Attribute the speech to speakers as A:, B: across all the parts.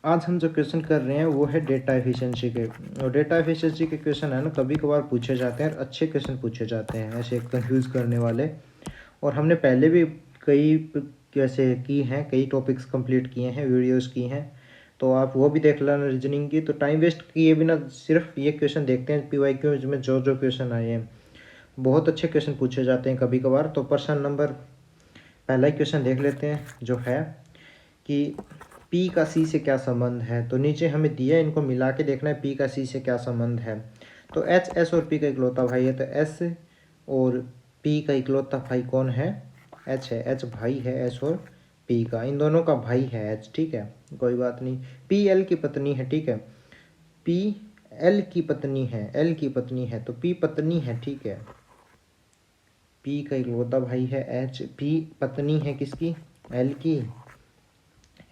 A: आज हम जो क्वेश्चन कर रहे हैं वो है डेटा एफिशिएंसी के। और डेटा एफिशिएंसी के क्वेश्चन है ना, कभी कभार पूछे जाते हैं और अच्छे क्वेश्चन पूछे जाते हैं, ऐसे कंफ्यूज करने वाले। और हमने पहले भी कई कैसे की हैं, कई टॉपिक्स कंप्लीट किए हैं, वीडियोस की हैं, तो आप वो भी देख लेना रीजनिंग की। तो टाइम वेस्ट किए बिना सिर्फ ये क्वेश्चन देखते हैं PYQ में जो जो क्वेश्चन आए हैं, बहुत अच्छे क्वेश्चन पूछे जाते हैं कभी कभार। तो प्रश्न नंबर पहला ही क्वेश्चन देख लेते हैं, जो है कि P का C से क्या संबंध है। तो नीचे हमें दिया है, इनको मिला के देखना है P का C से क्या संबंध है। तो H S और P का इकलौता भाई है, तो S और P का इकलौता भाई कौन है? H है। H भाई है S और P का, इन दोनों का भाई है H, ठीक है, कोई बात नहीं। P L की पत्नी है, ठीक है, P L की पत्नी है, L की पत्नी है, तो P पत्नी है, ठीक है। P का इकलौता भाई है H, P पत्नी है किसकी? L की,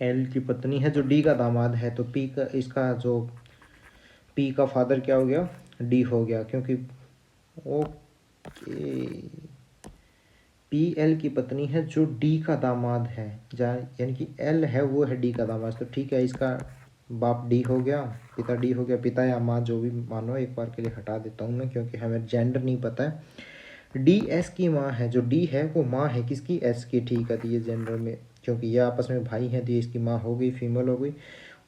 A: एल की पत्नी है, जो डी का दामाद है। तो पी का, इसका जो पी का फादर क्या हो गया? डी हो गया, क्योंकि ओके, पी एल की पत्नी है जो डी का दामाद है, यानी कि एल है वो है डी का दामाद। तो ठीक है, इसका बाप डी हो गया, पिता डी हो गया, पिता या माँ जो भी मानो, एक बार के लिए हटा देता हूँ मैं क्योंकि हमें जेंडर नहीं पता है। डी एस की माँ है, जो डी है वो माँ है किसकी? एस की, ठीक है। तो ये जेंडर में, क्योंकि ये आपस में भाई हैं, तो ये इसकी माँ हो गई, फीमेल हो गई।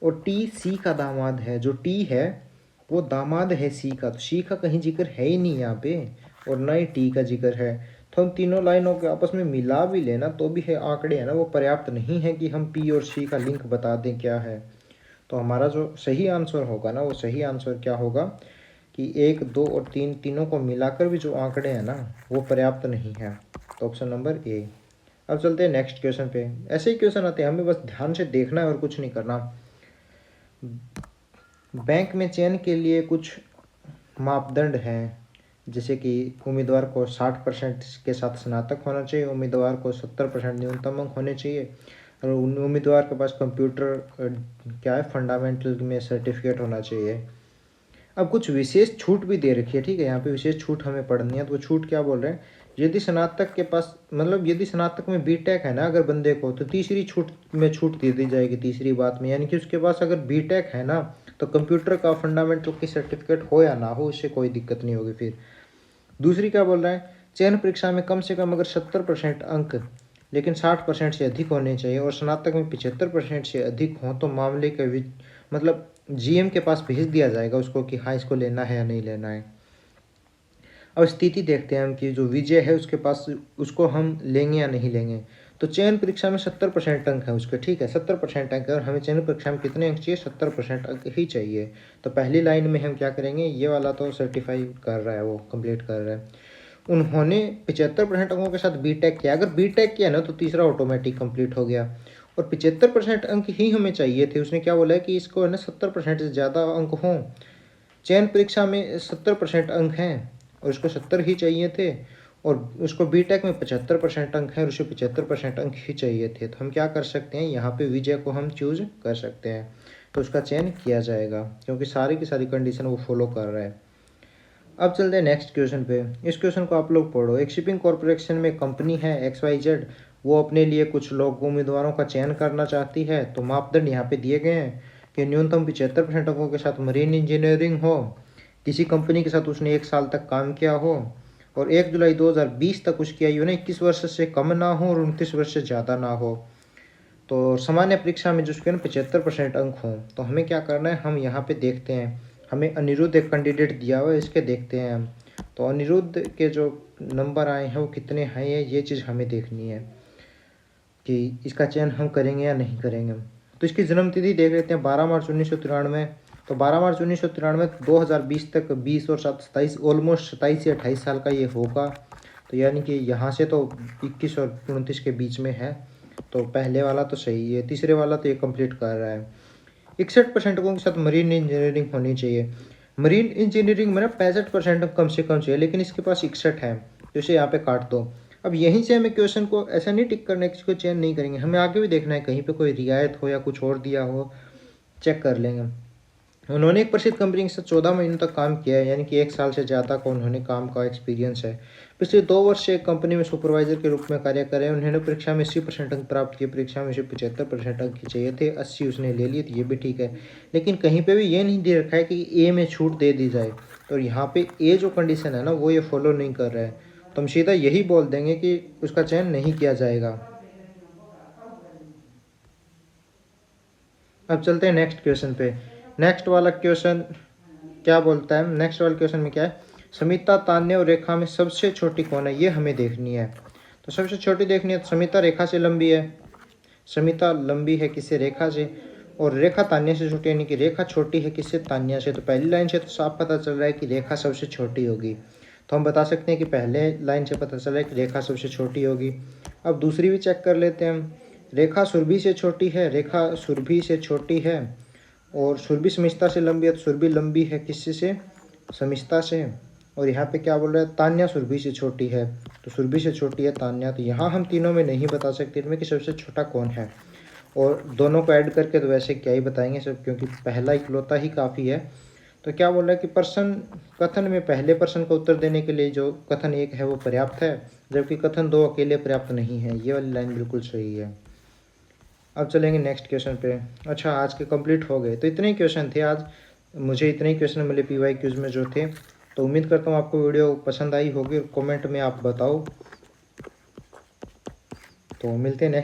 A: और टी सी का दामाद है, जो टी है वो दामाद है सी का, तो सी का कहीं जिक्र है ही नहीं यहाँ पे, और ना ही टी का जिक्र है। तो हम तीनों लाइनों के आपस में मिला भी लेना तो भी है आंकड़े है ना, वो पर्याप्त नहीं है कि हम पी और सी का लिंक बता दें क्या है। तो हमारा जो सही आंसर होगा ना, वो सही आंसर क्या होगा कि 1, 2 और 3 तीनों को मिलाकर भी जो आंकड़े हैं ना, वो पर्याप्त नहीं है। तो ऑप्शन नंबर ए। अब चलते हैं नेक्स्ट क्वेश्चन पे। ऐसे ही क्वेश्चन आते हैं, हमें बस ध्यान से देखना है और कुछ नहीं करना। बैंक में चयन के लिए कुछ मापदंड हैं, जैसे कि उम्मीदवार को 60% के साथ स्नातक होना चाहिए, उम्मीदवार को 70% न्यूनतम अंक होने चाहिए, और उम्मीदवार के पास कंप्यूटर क्या है, फंडामेंटल में सर्टिफिकेट होना चाहिए। अब कुछ विशेष छूट भी दे रखी है, ठीक है, यहाँ पे विशेष छूट हमें पढ़नी है। तो वो छूट क्या बोल रहे हैं, यदि स्नातक के पास, मतलब यदि स्नातक में बीटेक है ना अगर बंदे को, तो तीसरी छूट में छूट दे दी जाएगी तीसरी बात में, यानी कि उसके पास अगर बीटेक है ना, तो कंप्यूटर का फंडामेंटल की सर्टिफिकेट हो या ना हो, उससे कोई दिक्कत नहीं होगी। फिर दूसरी क्या बोल रहा है, चयन परीक्षा में कम से कम अगर 70% अंक लेकिन 60% से अधिक होने चाहिए, और स्नातक में 75% से अधिक हों, तो मामले के मतलब GM के पास भेज दिया जाएगा उसको कि हाँ इसको लेना है या नहीं लेना है। अब स्थिति देखते हैं हम कि जो विजय है उसके पास, उसको हम लेंगे या नहीं लेंगे। तो चयन परीक्षा में 70% अंक है उसके, ठीक है, 70% अंक है, और हमें चयन परीक्षा में कितने अंक चाहिए? 70% अंक ही चाहिए। तो पहली लाइन में हम क्या करेंगे, ये वाला तो सर्टिफाई कर रहा है, वो कंप्लीट कर रहा है। उन्होंने 75% अंकों के साथ बीटेक किया, अगर बीटेक किया ना तो तीसरा ऑटोमेटिक कंप्लीट हो गया। और 75% अंक ही हमें चाहिए थे, उसने क्या बोला है कि इसको है ना 70% से ज़्यादा अंक हों। चयन परीक्षा में 70% अंक हैं और उसको 70 ही चाहिए थे, और उसको बीटेक में 75% अंक हैं और उसे 75% अंक ही चाहिए थे। तो हम क्या कर सकते हैं, यहाँ पे विजय को हम चूज कर सकते हैं, तो उसका चयन किया जाएगा क्योंकि सारी की सारी कंडीशन वो फॉलो कर रहा है। अब चलते हैं नेक्स्ट क्वेश्चन पे। इस क्वेश्चन को आप लोग पढ़ो। एक शिपिंग कॉरपोरेशन में कंपनी है XYZ, वो अपने लिए कुछ लोग उम्मीदवारों का चयन करना चाहती है। तो मापदंड यहाँ पे दिए गए हैं कि न्यूनतम 75% अंकों के साथ मरीन इंजीनियरिंग हो, किसी कंपनी के साथ उसने 1 साल तक काम किया हो, और 1 जुलाई 2020 तक उसकी आयु ना 21 वर्ष से कम ना हो और 29 वर्ष से ज़्यादा ना हो। तो सामान्य परीक्षा में जिसके ना 75% अंक हों। तो हमें क्या करना है, हम यहाँ पे देखते हैं, हमें अनिरुद्ध एक कैंडिडेट दिया हुआ है, इसके देखते हैं हम। तो अनिरुद्ध के जो नंबर आए हैं वो कितने हैं, ये चीज़ हमें देखनी है कि इसका चयन हम करेंगे या नहीं करेंगे। तो इसकी जन्मतिथि देख लेते हैं, 12 मार्च 1993। तो 12 मार्च 1993 2020 तक 20 और 7 27, ऑलमोस्ट 27 से 28 साल का ये होगा। तो यानी कि यहाँ से तो 21 और 29 के बीच में है। तो पहले वाला तो सही है, तीसरे वाला तो ये कंप्लीट कर रहा है। 61% अंकों के साथ मरीन इंजीनियरिंग होनी चाहिए। मरीन इंजीनियरिंग में ना 65% कम से कम चाहिए, लेकिन इसके पास 61 है, तो इसे यहाँ पे काट दो। अब यहीं से हमें क्वेश्चन को ऐसा नहीं टिक करना है, किसी को चेंज नहीं करेंगे, हमें आगे भी देखना है कहीं पे कोई रियायत हो या कुछ और दिया हो, चेक कर लेंगे। उन्होंने एक प्रसिद्ध कंपनी के साथ 14 महीनों तक काम किया है, यानी कि 1 साल से ज़्यादा का उन्होंने काम का एक्सपीरियंस है। पिछले 2 वर्ष से एक कंपनी में सुपरवाइजर के रूप में कार्य कर रहे हैं। उन्होंने परीक्षा में 80% अंक प्राप्त किए। परीक्षा में उसे 75% अंक चाहिए थे, 80 उसने ले लिए, तो ये भी ठीक है। लेकिन कहीं पे भी ये नहीं दे रखा है कि ए में छूट दे दी जाए, तो यहाँ पे ए जो कंडीशन है ना, वो ये फॉलो नहीं कर रहा है, तो हम सीधा यही बोल देंगे कि उसका चयन नहीं किया जाएगा। अब चलते हैं नेक्स्ट क्वेश्चन पे। नेक्स्ट वाला क्वेश्चन क्या बोलता है? नेक्स्ट वाले क्वेश्चन में क्या है? समिता, तान्या और रेखा में सबसे छोटी कौन है, ये हमें देखनी है। तो सबसे छोटी देखनी है तो समिता रेखा से लंबी है। समिता लंबी है किससे? रेखा से। और रेखा तान्या से छोटी, यानी कि रेखा छोटी है किससे? तान्या से। तो पहली लाइन से तो साफ पता चल रहा है कि रेखा सबसे छोटी होगी, तो हम बता सकते हैं कि पहले लाइन से पता चल रहा है कि रेखा सबसे छोटी होगी। अब दूसरी भी चेक कर लेते हैं हम। रेखा सुरभि से छोटी है, रेखा सुरभि से छोटी है, और सुरभि समिष्ता से लंबी है, तो सुरभि लंबी है किससे से? समिष्ता से। और यहाँ पे क्या बोल रहा है? तान्या सुरभि से छोटी है, तो सुरभि से छोटी है तान्या। तो यहाँ हम तीनों में नहीं बता सकते इनमें कि सबसे छोटा कौन है, और दोनों को ऐड करके तो वैसे क्या ही बताएंगे सब, क्योंकि पहला इकलौता ही काफ़ी है। तो क्या बोल रहा है कि प्रश्न कथन में पहले प्रश्न का उत्तर देने के लिए जो कथन 1 है वो पर्याप्त है, जबकि कथन 2 अकेले पर्याप्त नहीं है। ये वाली लाइन बिल्कुल सही है। अब चलेंगे नेक्स्ट क्वेश्चन पे। अच्छा, आज के कंप्लीट हो गए, तो इतने ही क्वेश्चन थे आज। मुझे इतने ही क्वेश्चन मिले पीवाई क्यूज में जो थे। तो उम्मीद करता हूँ आपको वीडियो पसंद आई होगी, और कमेंट में आप बताओ। तो मिलते हैं नेक्स्ट